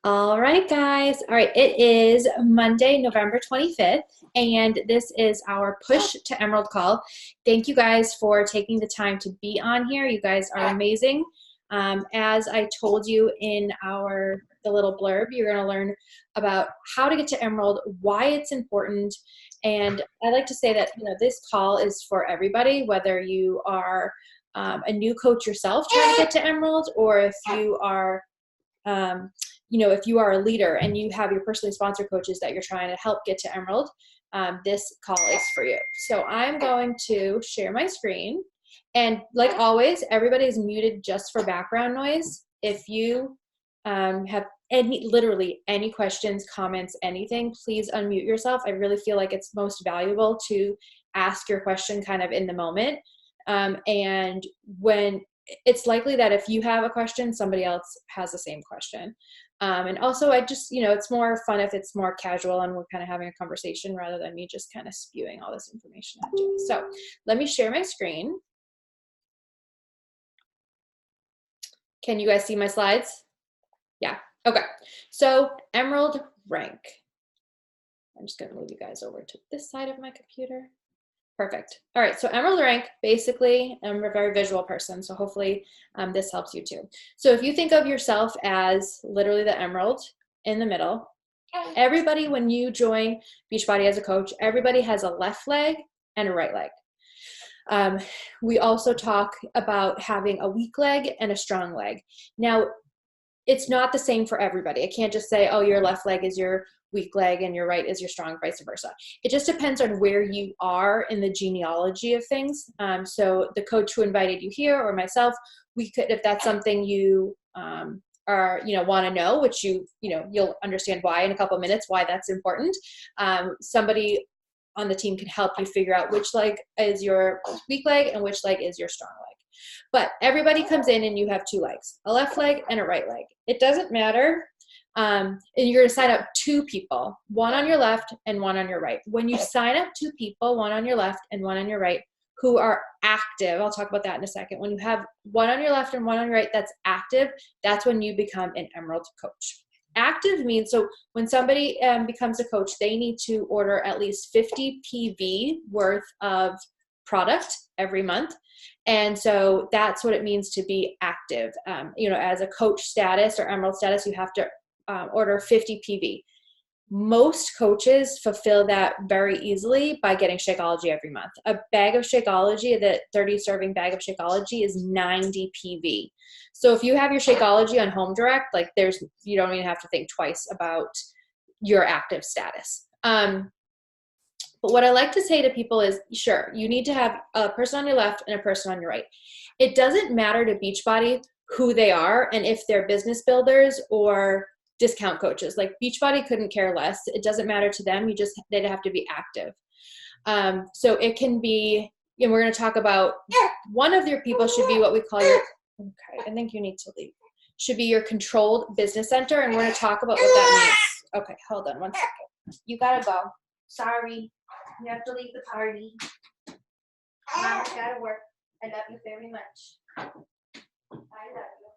All right, guys. All right, it is Monday, November 25th, and this is our Push to Emerald call. Thank you guys for taking the time to be on here. You guys are amazing. As I told you in the little blurb, you're going to learn about how to get to Emerald, why it's important, and I like to say that this call is for everybody, whether you are a new coach yourself trying to get to Emerald, or if you are if you are a leader and you have your personally sponsored coaches that you're trying to help get to Emerald, this call is for you. So I'm going to share my screen. And like always, everybody is muted just for background noise. If you have literally any questions, comments, anything, please unmute yourself. I really feel like it's most valuable to ask your question kind of in the moment. And when it's likely that if you have a question, somebody else has the same question. And also it's more fun if it's more casual and we're kind of having a conversation rather than me just kind of spewing all this information at you. So let me share my screen. Can you guys see my slides? Yeah, okay. So Emerald rank. I'm just gonna move you guys over to this side of my computer. Perfect. All right, so Emerald rank, basically, I'm a very visual person, so hopefully this helps you too. So if you think of yourself as literally the emerald in the middle, everybody, when you join Beachbody as a coach, everybody has a left leg and a right leg. We also talk about having a weak leg and a strong leg. Now, it's not the same for everybody. I can't just say, oh, your left leg is your weak leg and your right is your strong, vice versa. It just depends on where you are in the genealogy of things. So the coach who invited you here or myself, we could, if that's something you want to know, which you'll understand why in a couple of minutes, why that's important. Somebody on the team can help you figure out which leg is your weak leg and which leg is your strong leg. But everybody comes in and you have two legs, a left leg and a right leg. It doesn't matter. And you're going to sign up two people, one on your left and one on your right. When you sign up two people, one on your left and one on your right, who are active, I'll talk about that in a second. When you have one on your left and one on your right that's active, that's when you become an Emerald coach. Active means, so when somebody becomes a coach, they need to order at least 50 PV worth of product every month. And so that's what it means to be active. As a coach status or Emerald status, you have to order 50 PV. Most coaches fulfill that very easily by getting Shakeology every month. A bag of Shakeology, the 30 serving bag of Shakeology, is 90 PV. So if you have your Shakeology on Home Direct, you don't even have to think twice about your active status. But what I like to say to people is, sure, you need to have a person on your left and a person on your right. It doesn't matter to Beachbody who they are and if they're business builders or discount coaches. Like Beachbody couldn't care less. It doesn't matter to them. They'd have to be active. So it can be, we're going to talk about one of your people should be what we call your, okay, I think you need to leave, should be your controlled business center. And we're going to talk about what that means. Okay, hold on one second. You got to go. Sorry. You have to leave the party. Mama's got to work. I love you very much. I love you.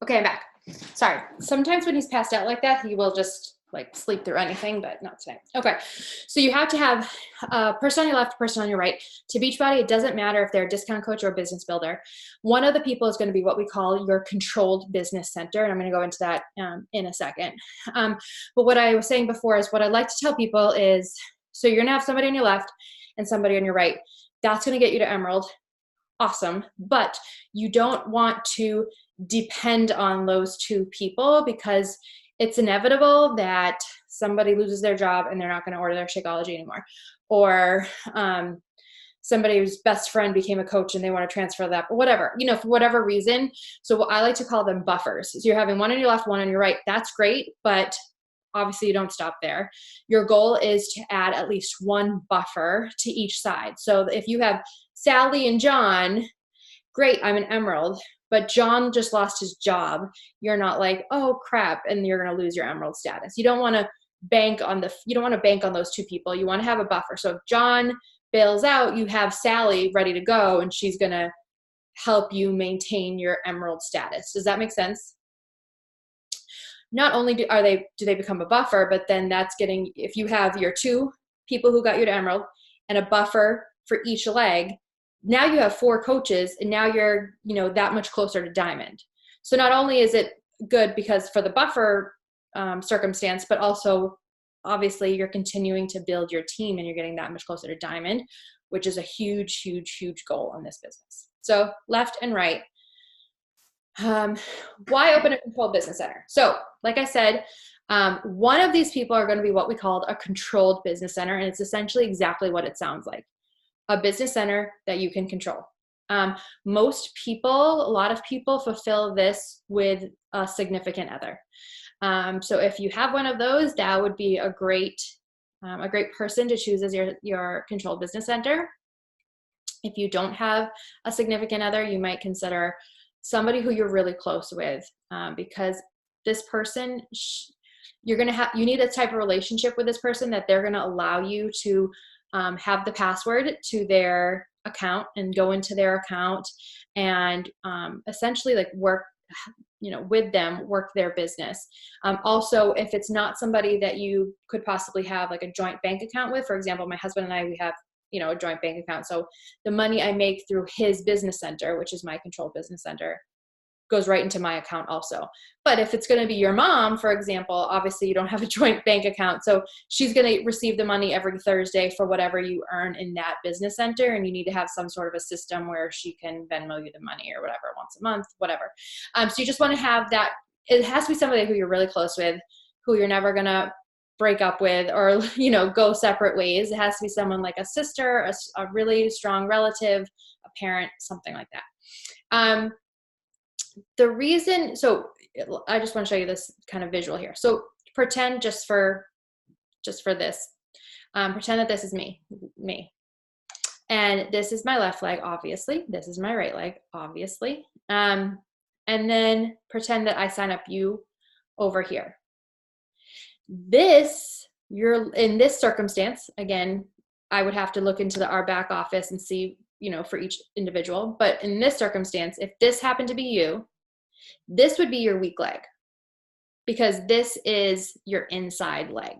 Okay, I'm back. Sorry. Sometimes when he's passed out like that, he will just sleep through anything, but not today. Okay, so you have to have a person on your left, a person on your right. To Beachbody, it doesn't matter if they're a discount coach or a business builder. One of the people is going to be what we call your controlled business center, and I'm going to go into that in a second. But what I was saying before is what I like to tell people is, so you're going to have somebody on your left, and somebody on your right. That's going to get you to Emerald. Awesome. But you don't want to depend on those two people, because it's inevitable that somebody loses their job and they're not going to order their Shakeology anymore. Or somebody whose best friend became a coach and they want to transfer that, or whatever, for whatever reason. So what I like to call them buffers. So you're having one on your left, one on your right. That's great, but obviously you don't stop there. Your goal is to add at least one buffer to each side. So if you have Sally and John, great, I'm an Emerald, but John just lost his job. You're not like, oh crap, and you're going to lose your Emerald status. You don't want to bank on those two people. You want to have a buffer. So if John bails out, you have Sally ready to go, and she's going to help you maintain your Emerald status. Does that make sense? Not only do they become a buffer, but then if you have your two people who got you to Emerald and a buffer for each leg, now you have 4 coaches, and now you're, that much closer to Diamond. So not only is it good because for the buffer circumstance, but also obviously you're continuing to build your team and you're getting that much closer to Diamond, which is a huge, huge, huge goal in this business. So left and right. Why open a controlled business center? So like I said, one of these people are going to be what we called a controlled business center. And it's essentially exactly what it sounds like. A business center that you can control. A lot of people fulfill this with a significant other. So if you have one of those, that would be a great person to choose as your controlled business center. If you don't have a significant other, you might consider somebody who you're really close with, because this person, you need a type of relationship with this person that they're going to allow you to have the password to their account and go into their account and essentially like work, with them, work their business. Also, if it's not somebody that you could possibly have like a joint bank account with, for example, my husband and I, we have, a joint bank account. So the money I make through his business center, which is my controlled business center, goes right into my account also. But if it's going to be your mom, for example, obviously you don't have a joint bank account. So she's going to receive the money every Thursday for whatever you earn in that business center. And you need to have some sort of a system where she can Venmo you the money or whatever, once a month, whatever. So you just want to have that. It has to be somebody who you're really close with, who you're never going to break up with or, go separate ways. It has to be someone like a sister, a really strong relative, a parent, something like that. The reason, so I just want to show you this kind of visual here. So pretend just for this, pretend that this is me. And this is my left leg, obviously. This is my right leg, obviously. And then pretend that I sign up you over here. In this circumstance, again, I would have to look into our back office and see, for each individual. But in this circumstance, if this happened to be you, this would be your weak leg, because this is your inside leg.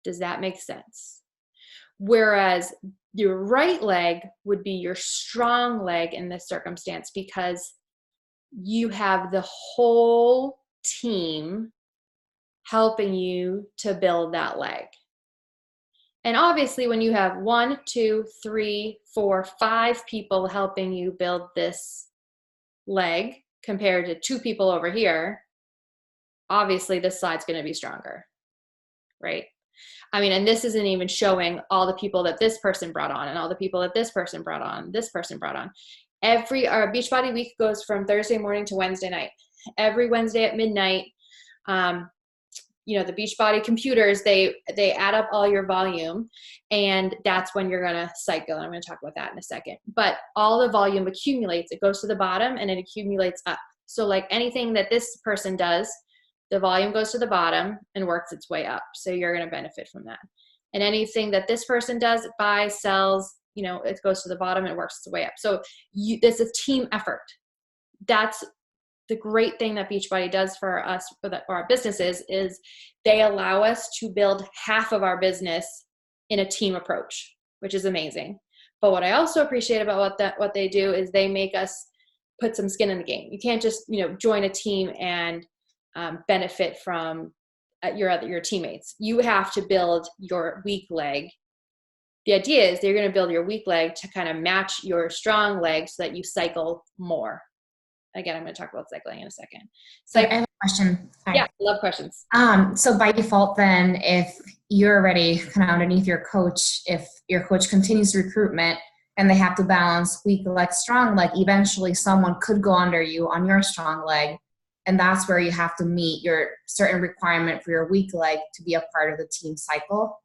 Does that make sense? Whereas your right leg would be your strong leg in this circumstance, because you have the whole team helping you to build that leg. And obviously when you have 1, 2, 3, 4, 5 people helping you build this leg compared to 2 people over here, obviously this side's going to be stronger, right? I mean, and this isn't even showing all the people that this person brought on and all the people that this person brought on, this person brought on. Our Beachbody week goes from Thursday morning to Wednesday night. Every Wednesday at midnight, the Beachbody computers, they add up all your volume, and that's when you're going to cycle. And I'm going to talk about that in a second. But all the volume accumulates. It goes to the bottom and it accumulates up. So like anything that this person does, the volume goes to the bottom and works its way up. So you're going to benefit from that. And anything that this person does, buys, sells, it goes to the bottom and works its way up. So this is a team effort. That's the great thing that Beachbody does for us, for our businesses, is they allow us to build half of our business in a team approach, which is amazing. But what I also appreciate about what they do is they make us put some skin in the game. You can't just, join a team and benefit from your teammates. You have to build your weak leg the idea is you're going to build your weak leg to kind of match your strong leg so that you cycle more. Again, I'm going to talk about cycling in a second. So I have a question. Sorry. Yeah, I love questions. So by default then, if you're already kind of underneath your coach, if your coach continues recruitment and they have to balance weak leg, strong leg, eventually someone could go under you on your strong leg. And that's where you have to meet your certain requirement for your weak leg to be a part of the team cycle.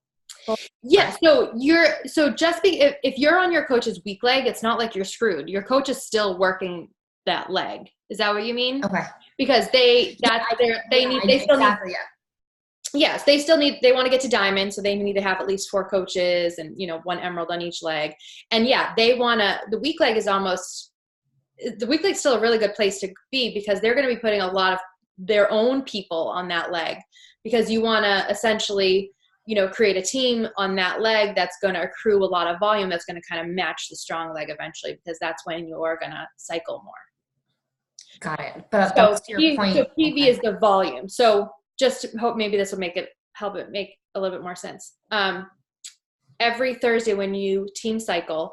Yeah, so just if you're on your coach's weak leg, it's not like you're screwed. Your coach is still working that leg. Is that what you mean? Okay. Because they want to get to diamond, so they need to have at least 4 coaches and, you know, 1 emerald on each leg. And yeah, the weak leg is still a really good place to be, because they're going to be putting a lot of their own people on that leg, because you want to essentially, you know, create a team on that leg that's going to accrue a lot of volume, that's going to kind of match the strong leg eventually, because that's when you're going to cycle more. Got it. But So that's your point. So PV is the volume. So just hope maybe this will help it make a little bit more sense. Every Thursday when you team cycle,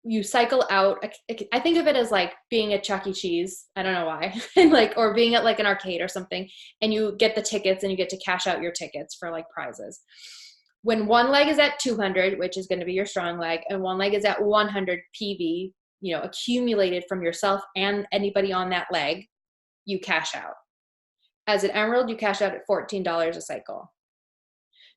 you cycle out. I think of it as like being at Chuck E. Cheese. I don't know why, or being at like an arcade or something, and you get the tickets and you get to cash out your tickets for like prizes. When one leg is at 200, which is going to be your strong leg, and one leg is at 100 PV, you know, accumulated from yourself and anybody on that leg, you cash out. As an emerald, you cash out at $14 a cycle.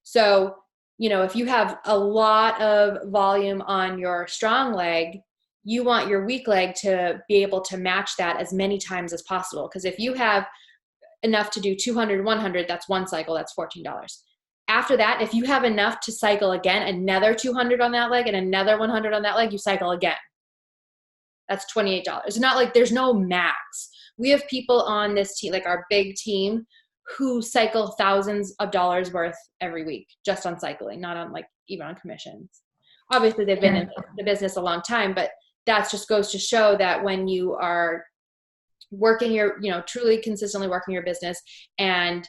So, you know, if you have a lot of volume on your strong leg, you want your weak leg to be able to match that as many times as possible. Because if you have enough to do 200, 100, that's 1 cycle, that's $14. After that, if you have enough to cycle again, another 200 on that leg and another 100 on that leg, you cycle again. That's $28. It's not like there's no max. We have people on this team, like our big team, who cycle thousands of dollars worth every week just on cycling, not on like even on commissions. Obviously, they've been in the business a long time, but that just goes to show that when you are working truly consistently working your business and,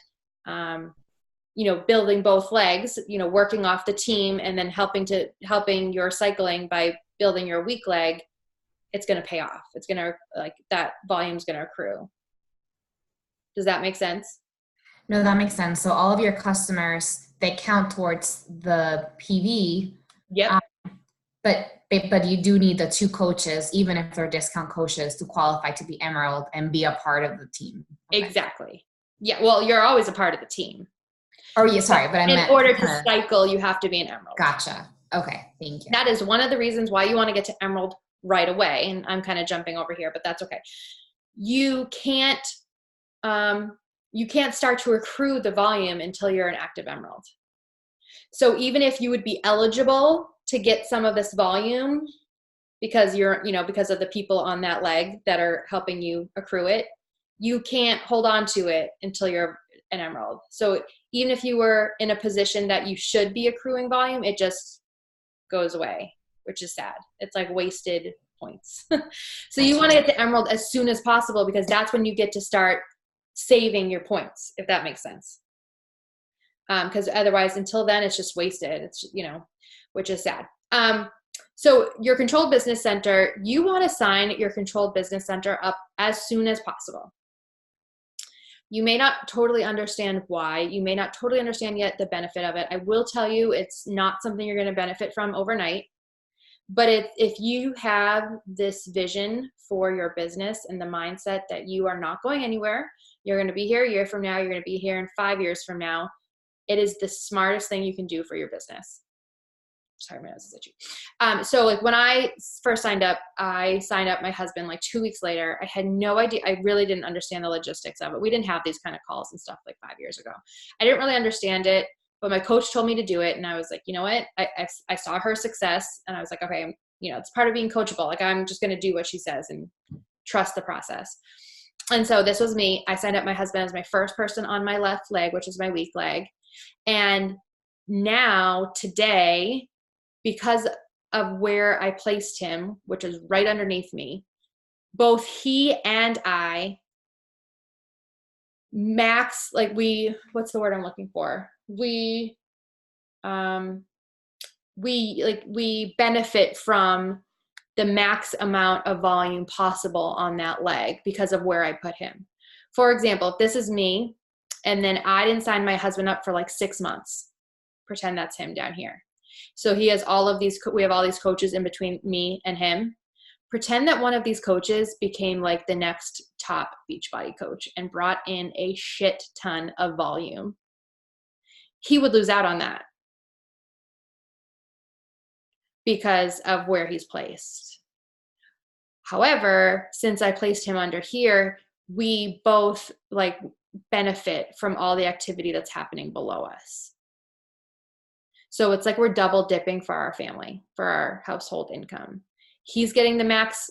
building both legs, working off the team and then helping your cycling by building your weak leg, it's going to pay off. It's going to, that volume's going to accrue. Does that make sense? No, that makes sense. So all of your customers, they count towards the PV. Yep. But you do need the 2 coaches, even if they're discount coaches, to qualify to be emerald and be a part of the team. Okay. Exactly. Yeah. Well, you're always a part of the team. Oh, yeah. Sorry, but in order to cycle, you have to be an emerald. Gotcha. Okay. Thank you. That is one of the reasons why you want to get to emerald right away. And I'm kind of jumping over here, but that's okay. You can't start to accrue the volume until you're an active emerald. So even if you would be eligible to get some of this volume because because of the people on that leg that are helping you accrue it, you can't hold on to it until you're an emerald. So even if you were in a position that you should be accruing volume, it just goes away, which is sad. It's like wasted points. So you want to get to emerald as soon as possible, because that's when you get to start saving your points, if that makes sense. Because otherwise, until then, it's just wasted. It's, which is sad. So your controlled business center, you want to sign your controlled business center up as soon as possible. You may not totally understand why. You may not totally understand yet the benefit of it. I will tell you, it's not something you're going to benefit from overnight. But if you have this vision for your business and the mindset that you are not going anywhere, you're going to be here a year from now, you're going to be here in 5 years from now, it is the smartest thing you can do for your business. Sorry, my nose is itchy. So like when I first signed up, my husband, like 2 weeks later. I had no idea. I really didn't understand the logistics of it. We didn't have these kind of calls and stuff like 5 years ago. I didn't really understand it, but my coach told me to do it. And I was like, you know what? I saw her success and I was like, okay, it's part of being coachable. Like I'm just going to do what she says and trust the process. And so this was me. I signed up my husband as my first person on my left leg, which is my weak leg. And now today, because of where I placed him, which is right underneath me, both he and I what's the word I'm looking for? We we benefit from the max amount of volume possible on that leg because of where I put him. For example, if this is me and then I didn't sign my husband up for like 6 months, pretend that's him down here. So he has all of these, we have all these coaches in between me and him. Pretend that one of these coaches became like the next top Beachbody coach and brought in a shit ton of volume. He would lose out on that because of where he's placed. However, since I placed him under here, we both like benefit from all the activity that's happening below us. So it's like we're double dipping for our family, for our household income. He's getting the max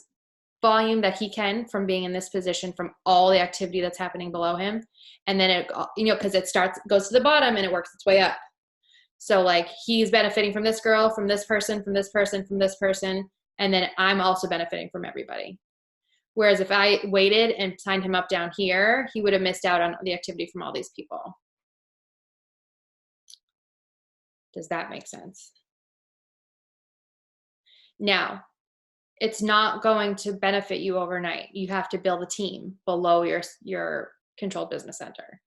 volume that he can from being in this position from all the activity that's happening below him. And then it, because it goes to the bottom and it works its way up. So like he's benefiting from this girl, from this person, from this person, from this person. And then I'm also benefiting from everybody. Whereas if I waited and signed him up down here, he would have missed out on the activity from all these people. Does that make sense? Now, it's not going to benefit you overnight. You have to build a team below your controlled business center.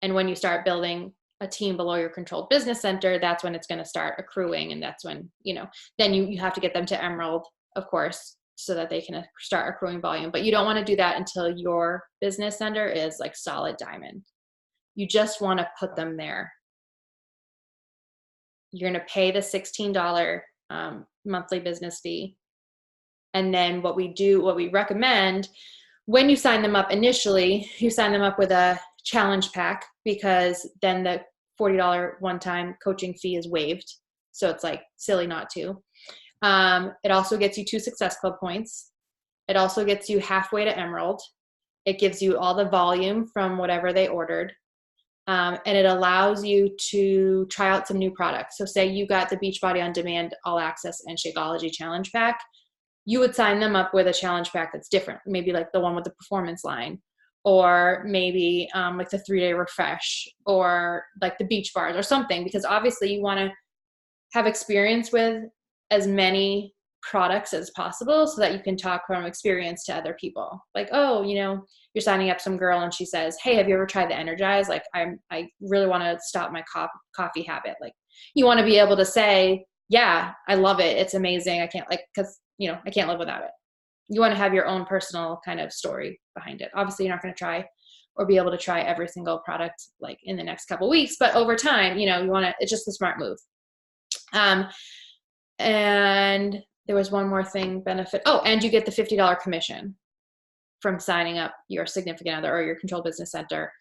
And when you start building a team below your controlled business center, that's when it's going to start accruing. And that's when, then you have to get them to Emerald, of course, so that they can start accruing volume. But you don't want to do that until your business center is like solid diamond. You just want to put them there. You're going to pay the $16 monthly business fee. And then what we recommend when you sign them up initially, you sign them up with a challenge pack, because then the $40 one-time coaching fee is waived. So it's like silly not to. It also gets you 2 Success Club points. It also gets you halfway to Emerald. It gives you all the volume from whatever they ordered. And it allows you to try out some new products. So say you got the Beachbody On Demand All Access and Shakeology Challenge Pack. You would sign them up with a challenge pack that's different. Maybe like the one with the performance line, or maybe like the 3-day refresh, or like the beach bars or something, because obviously you want to have experience with as many products as possible so that you can talk from experience to other people. Like, oh, you're signing up some girl and she says, hey, have you ever tried the Energize? Like, I really want to stop my coffee habit. Like, you want to be able to say, yeah, I love it. It's amazing. I can't because I can't live without it. You want to have your own personal kind of story behind it. Obviously you're not going to try or be able to try every single product like in the next couple of weeks, but over time, you want to, it's just a smart move. And there was one more thing benefit. Oh, and you get the $50 commission from signing up your significant other or your controlled business center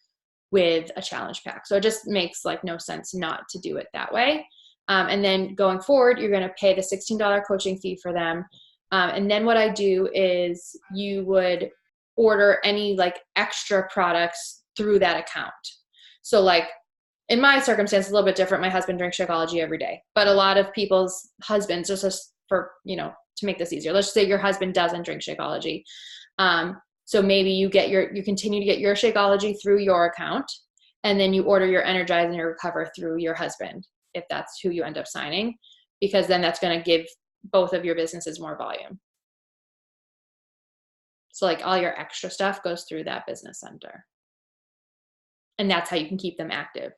with a challenge pack. So it just makes like no sense not to do it that way. And then going forward, you're going to pay the $16 coaching fee for them. And then what I do is you would order any like extra products through that account. So like in my circumstance, a little bit different. My husband drinks Shakeology every day, but a lot of people's husbands, just for, to make this easier, let's just say your husband doesn't drink Shakeology. So maybe you continue to get your Shakeology through your account, and then you order your Energize and your Recover through your husband, if that's who you end up signing, because then that's going to give both of your businesses more volume. So like all your extra stuff goes through that business center. And that's how you can keep them active,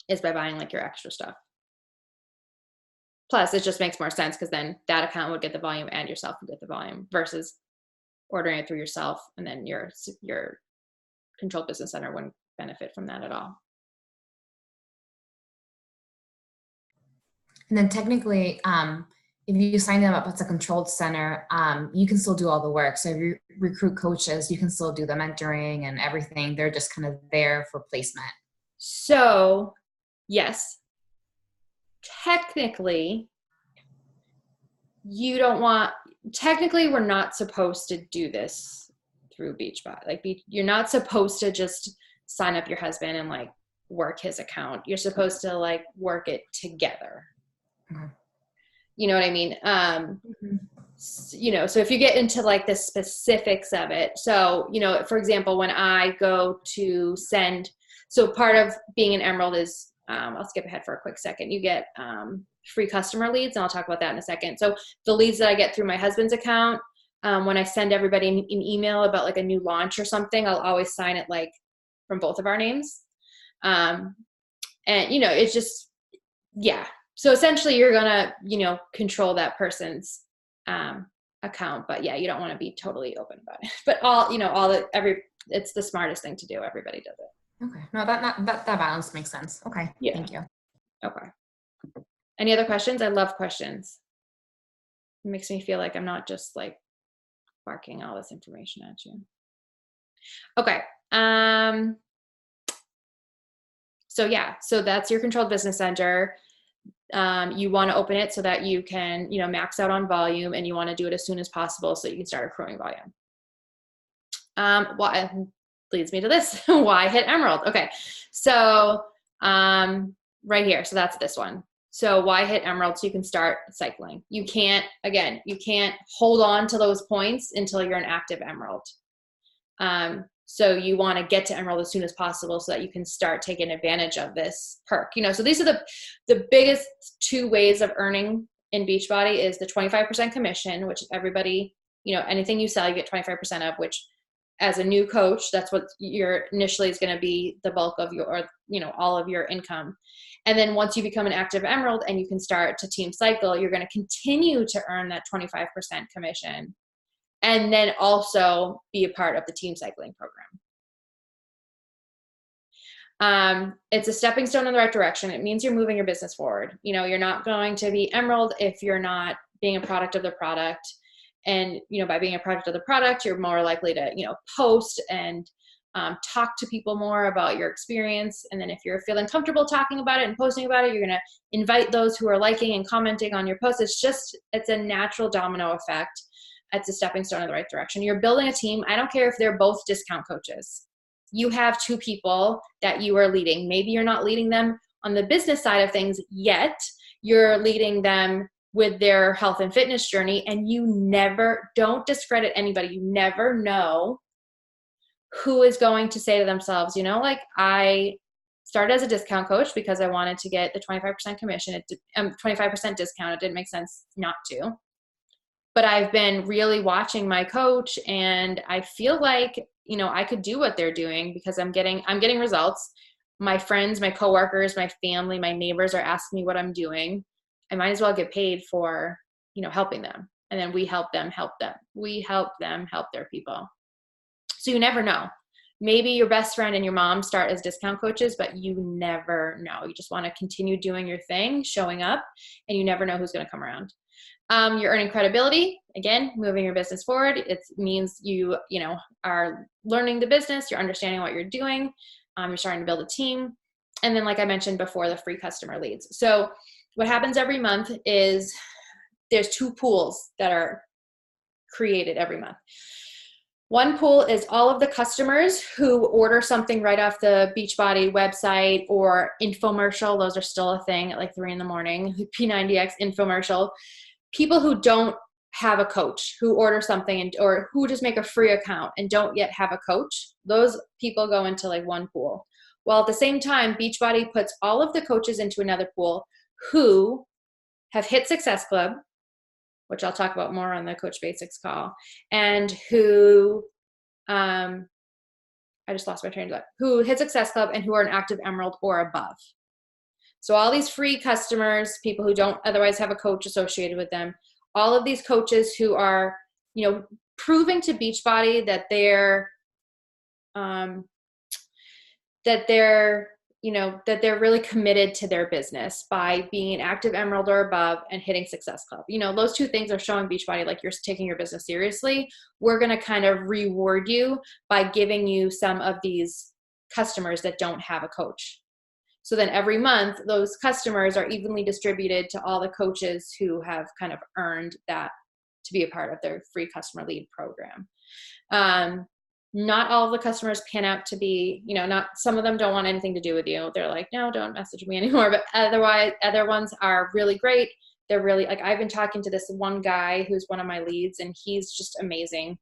is by buying like your extra stuff. Plus it just makes more sense because then that account would get the volume and yourself would get the volume, versus ordering it through yourself and then your controlled business center wouldn't benefit from that at all. And then technically, if you sign them up as a controlled center, you can still do all the work. So if you recruit coaches, you can still do the mentoring and everything. They're just kind of there for placement. So yes, technically we're not supposed to do this through Beachbody. Like you're not supposed to just sign up your husband and like work his account. You're supposed to like work it together. Mm-hmm. You know what I mean? So if you get into like the specifics of it, so, for example, when I go to so part of being an Emerald is I'll skip ahead for a quick second. You get free customer leads, and I'll talk about that in a second. So the leads that I get through my husband's account, when I send everybody an email about like a new launch or something, I'll always sign it like from both of our names. And it's just, yeah. So essentially you're gonna, control that person's account, but yeah, you don't want to be totally open about it. But it's the smartest thing to do. Everybody does it. Okay. No, that balance makes sense. Okay. Yeah. Thank you. Okay. Any other questions? I love questions. It makes me feel like I'm not just like barking all this information at you. Okay. So that's your controlled business center. You want to open it so that you can, max out on volume, and you want to do it as soon as possible so you can start accruing volume. Why leads me to this. Why hit Emerald? Okay. So right here. So that's this one. So why hit Emerald? So you can start cycling. You can't hold on to those points until you're an active Emerald. So you want to get to Emerald as soon as possible so that you can start taking advantage of this perk. So these are the biggest two ways of earning in Beachbody is the 25% commission, which everybody, anything you sell, you get 25% of, which as a new coach, that's what your initially is going to be the bulk of your, all of your income. And then once you become an active Emerald and you can start to team cycle, you're going to continue to earn that 25% commission. And then also be a part of the team cycling program. It's a stepping stone in the right direction. It means you're moving your business forward. You're not going to be Emerald if you're not being a product of the product. And, by being a product of the product, you're more likely to, post and talk to people more about your experience. And then if you're feeling comfortable talking about it and posting about it, you're going to invite those who are liking and commenting on your posts. It's a natural domino effect. It's a stepping stone in the right direction. You're building a team. I don't care if they're both discount coaches. You have two people that you are leading. Maybe you're not leading them on the business side of things yet. You're leading them with their health and fitness journey, and don't discredit anybody. You never know who is going to say to themselves, I started as a discount coach because I wanted to get the 25% commission, 25% discount. It didn't make sense not to. But I've been really watching my coach, and I feel like, I could do what they're doing because I'm getting results. My friends, my coworkers, my family, my neighbors are asking me what I'm doing. I might as well get paid for, helping them. And then we help them help them. We help them help their people. So you never know. Maybe your best friend and your mom start as discount coaches, but you never know. You just want to continue doing your thing, showing up, and you never know who's going to come around. You're earning credibility. Again, moving your business forward. It means you are learning the business. You're understanding what you're doing. You're starting to build a team. And then, like I mentioned before, the free customer leads. So what happens every month is there's two pools that are created every month. One pool is all of the customers who order something right off the Beachbody website or infomercial. Those are still a thing at like 3 a.m. P90X infomercial. People who don't have a coach, who order something or who just make a free account and don't yet have a coach. Those people go into like one pool. Well, at the same time, Beachbody puts all of the coaches into another pool who have hit Success Club, which I'll talk about more on the Coach Basics call, and who, I just lost my train of thought, who hit Success Club and who are an active Emerald or above. So all these free customers, people who don't otherwise have a coach associated with them, all of these coaches who are, proving to Beachbody that they're really committed to their business by being an active Emerald or above and hitting Success Club. Those two things are showing Beachbody like you're taking your business seriously. We're going to kind of reward you by giving you some of these customers that don't have a coach. So then every month, those customers are evenly distributed to all the coaches who have kind of earned that to be a part of their free customer lead program. Not all of the customers pan out to be, some of them don't want anything to do with you. They're like, no, don't message me anymore. But otherwise, other ones are really great. They're really like, I've been talking to this one guy who's one of my leads, and he's just amazing.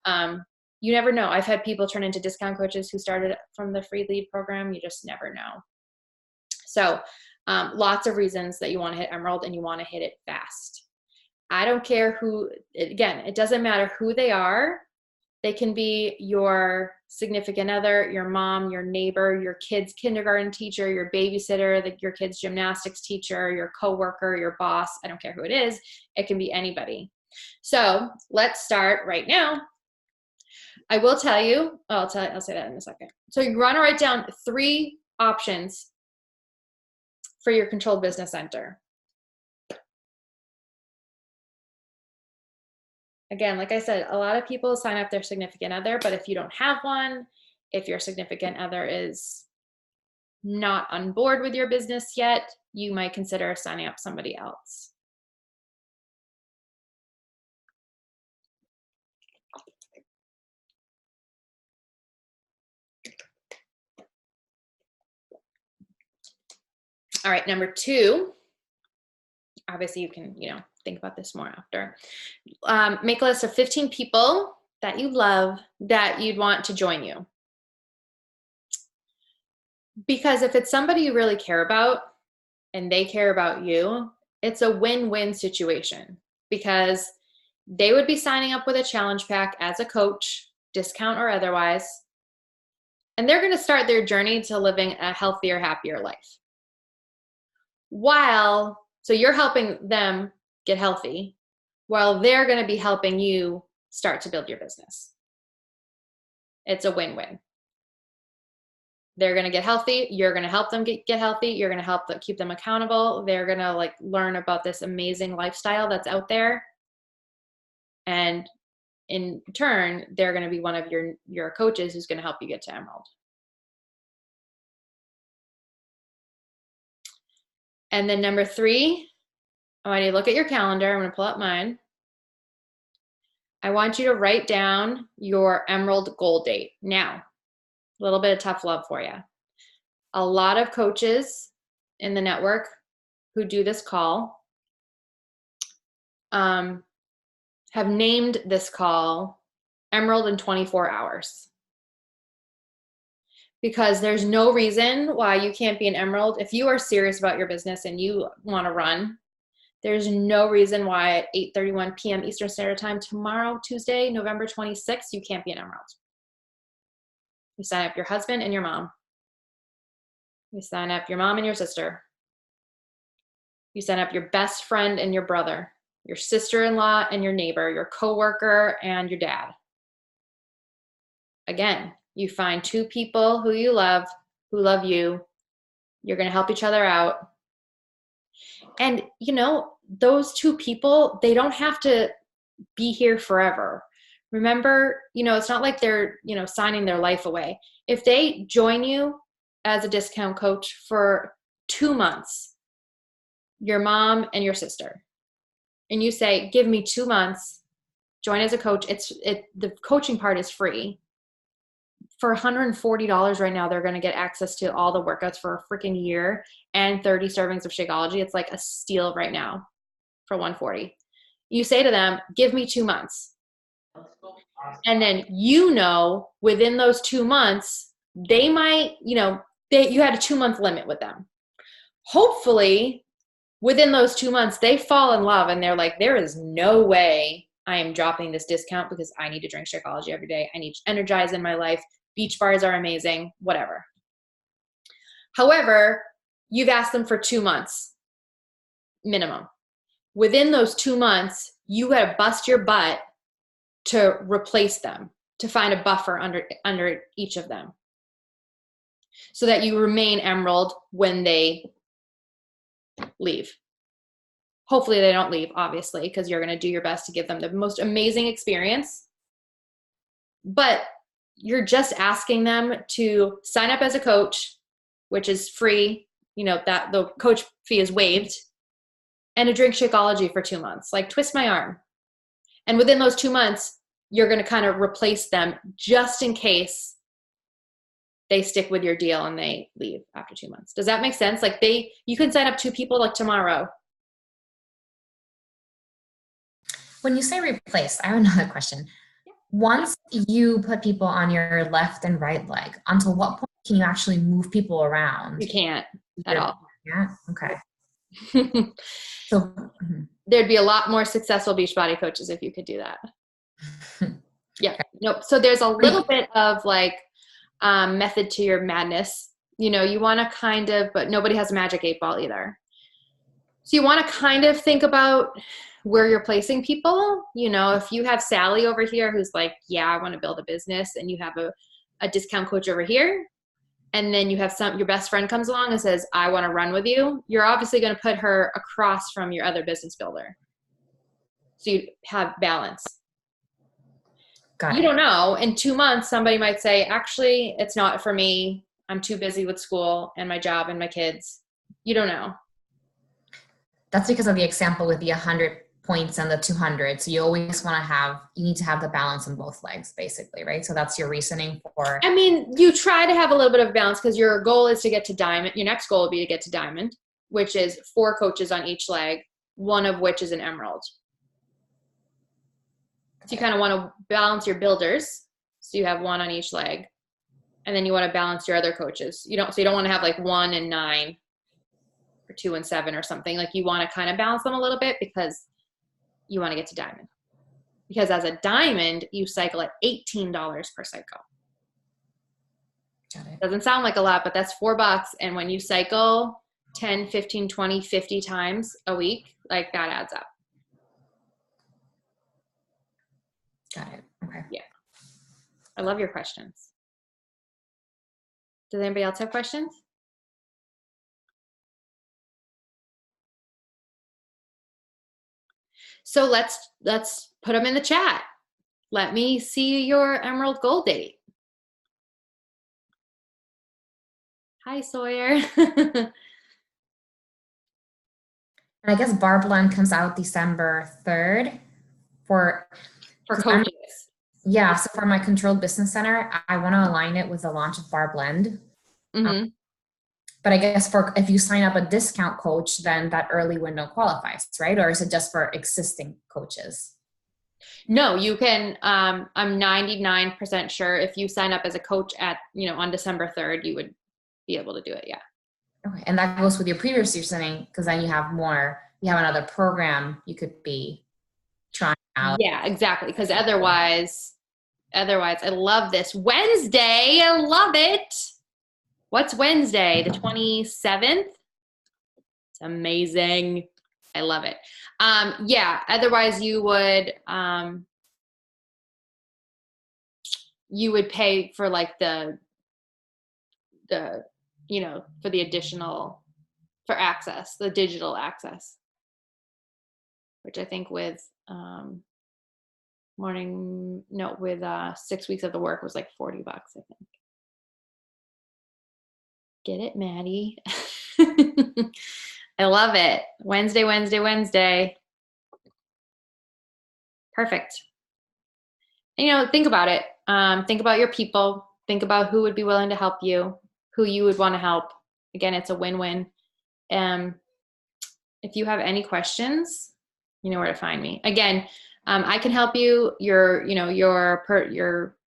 You never know. I've had people turn into discount coaches who started from the free lead program. You just never know. So lots of reasons that you want to hit Emerald, and you want to hit it fast. I don't care who, again, it doesn't matter who they are. They can be your significant other, your mom, your neighbor, your kid's kindergarten teacher, your babysitter, your kid's gymnastics teacher, your coworker, your boss. I don't care who it is. It can be anybody. So let's start right now. I will tell you, I'll say that in a second. So you want to write down 3 options for your controlled business center. Again, like I said, a lot of people sign up their significant other, but if you don't have one, if your significant other is not on board with your business yet, you might consider signing up somebody else. All right, number 2, obviously you can, think about this more after. Make a list of 15 people that you love that you'd want to join you. Because if it's somebody you really care about and they care about you, it's a win-win situation, because they would be signing up with a challenge pack as a coach, discount or otherwise, and they're going to start their journey to living a healthier, happier life. So you're helping them get healthy while they're going to be helping you start to build your business. It's a win-win. They're going to get healthy. You're going to help them get healthy. You're going to help them, keep them accountable. They're going to learn about this amazing lifestyle that's out there. And in turn, they're going to be one of your coaches who's going to help you get to Emerald. And then number 3, I want you to look at your calendar. I'm going to pull up mine. I want you to write down your Emerald goal date. Now, a little bit of tough love for you. A lot of coaches in the network who do this call have named this call Emerald in 24 hours. Because there's no reason why you can't be an Emerald. If you are serious about your business and you want to run, there's no reason why at 8:31 p.m. Eastern Standard Time tomorrow, Tuesday, November 26th, you can't be an Emerald. You sign up your husband and your mom. You sign up your mom and your sister. You sign up your best friend and your brother, your sister-in-law and your neighbor, your coworker and your dad. Again, you find 2 people who you love, who love you. You're going to help each other out. And, those 2 people, they don't have to be here forever. Remember, it's not like they're, signing their life away. If they join you as a discount coach for 2 months, your mom and your sister, and you say, give me 2 months, join as a coach. The coaching part is free. For $140 right now, they're going to get access to all the workouts for a freaking year and 30 servings of Shakeology. It's like a steal right now for $140. You say to them, give me 2 months. And then, within those 2 months, they might, you had a 2-month limit with them. Hopefully, within those 2 months, they fall in love and they're like, there is no way I am dropping this discount because I need to drink Shakeology every day. I need to energize in my life. Beach bars are amazing, whatever. However, you've asked them for 2 months minimum. Within those 2 months, you got to bust your butt to replace them, to find a buffer under each of them so that you remain Emerald when they leave. Hopefully they don't leave, obviously, because you're going to do your best to give them the most amazing experience. But you're just asking them to sign up as a coach, which is free, that the coach fee is waived, and to drink Shakeology for 2 months, like twist my arm. And within those 2 months, you're going to kind of replace them just in case they stick with your deal and they leave after 2 months. Does that make sense? You can sign up 2 people tomorrow. When you say replace, I have another question. Once you put people on your left and right leg, until what point can you actually move people around? You can't at all. Yeah. Okay. So, There'd be a lot more successful Beachbody coaches if you could do that. Yeah. okay. Nope. So there's a little bit of like method to your madness. You know, you want to kind of, but nobody has a magic 8-ball either. So you want to kind of think about where you're placing people. You know, if you have Sally over here who's like, yeah, I want to build a business, and you have a discount coach over here, and then you have your best friend comes along and says, I want to run with you, you're obviously going to put her across from your other business builder. So you have balance. You don't know. In 2 months, somebody might say, actually, it's not for me. I'm too busy with school and my job and my kids. You don't know. That's because of the example with the 100 points and the 200. So you always want to you need to have the balance on both legs, basically, right? So that's your reasoning for. I mean, you try to have a little bit of balance because your goal is to get to diamond. Your next goal will be to get to diamond, which is 4 coaches on each leg, one of which is an emerald. So you kind of want to balance your builders. So you have 1 on each leg. And then you want to balance your other coaches. So you don't want to have like 1 and 9 or 2 and 7 or something. Like you want to kind of balance them a little bit because you want to get to diamond. Because as a diamond, you cycle at $18 per cycle. Got it. Doesn't sound like a lot, but that's $4. And when you cycle 10, 15, 20, 50 times a week, like that adds up. Got it. Okay. Yeah. I love your questions. Does anybody else have questions? So let's put them in the chat. Let me see your emerald gold date. Hi, Sawyer. And I guess Barblend comes out December 3rd for coaches. Yeah, so for my controlled business center, I want to align it with the launch of Barblend. Mm-hmm. But I guess if you sign up a discount coach, then that early window qualifies, right? Or is it just for existing coaches? No, you can. I'm 99% sure if you sign up as a coach on December 3rd, you would be able to do it. Yeah. Okay, and that goes with your previous reasoning because then you have another program you could be trying out. Yeah, exactly. Because otherwise, I love this Wednesday. I love it. What's Wednesday? The 27th? It's amazing. I love it. Yeah, otherwise you would pay for like the for the additional for access, the digital access, which I think with 6 weeks of the work was like $40, I think. Get it, Maddie? I love it. Wednesday. Perfect. And, think about it. Think about your people. Think about who would be willing to help you, who you would want to help. Again, it's a win-win. If you have any questions, you know where to find me. Again, I can help you. Your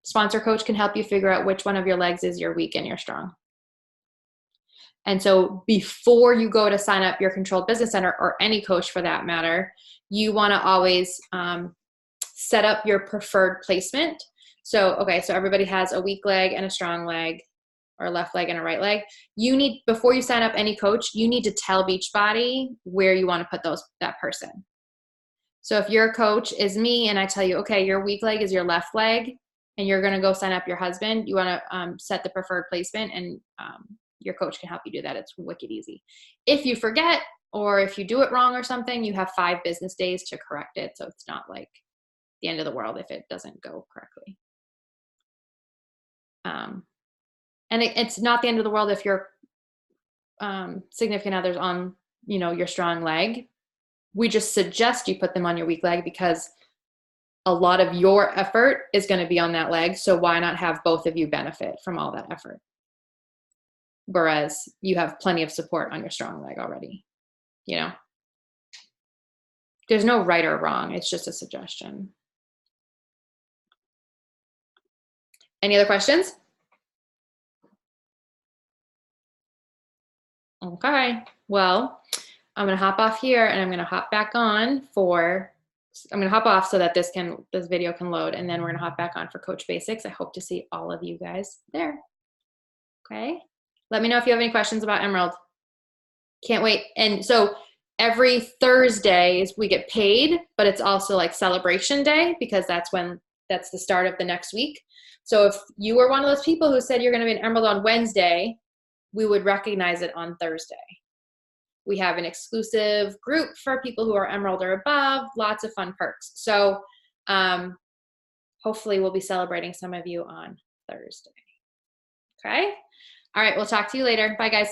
sponsor coach can help you figure out which one of your legs is your weak and your strong. And so before you go to sign up your controlled business center, or any coach for that matter, you want to always set up your preferred placement. So everybody has a weak leg and a strong leg, or a left leg and a right leg. Before you sign up any coach, you need to tell Beachbody where you want to put that person. So if your coach is me and I tell you, okay, your weak leg is your left leg and you're going to go sign up your husband, you want to set the preferred placement, and your coach can help you do that. It's wicked easy. If you forget, or if you do it wrong or something, you have 5 business days to correct it. So it's not like the end of the world if it doesn't go correctly. And it's not the end of the world if your significant other's on, your strong leg. We just suggest you put them on your weak leg because a lot of your effort is going to be on that leg. So why not have both of you benefit from all that effort? Whereas you have plenty of support on your strong leg already. There's no right or wrong. It's just a suggestion. Any other questions? Okay. Well, I'm going to hop off here and I'm going to hop back on for, I'm going to hop off so that this video can load, and then we're going to hop back on for Coach Basics. I hope to see all of you guys there. Okay. Let me know if you have any questions about Emerald. Can't wait. And so every Thursdays we get paid, but it's also like celebration day, because that's the start of the next week. So if you were one of those people who said you're going to be an Emerald on Wednesday, we would recognize it on Thursday. We have an exclusive group for people who are Emerald or above, lots of fun perks. So hopefully we'll be celebrating some of you on Thursday. Okay. All right. We'll talk to you later. Bye, guys.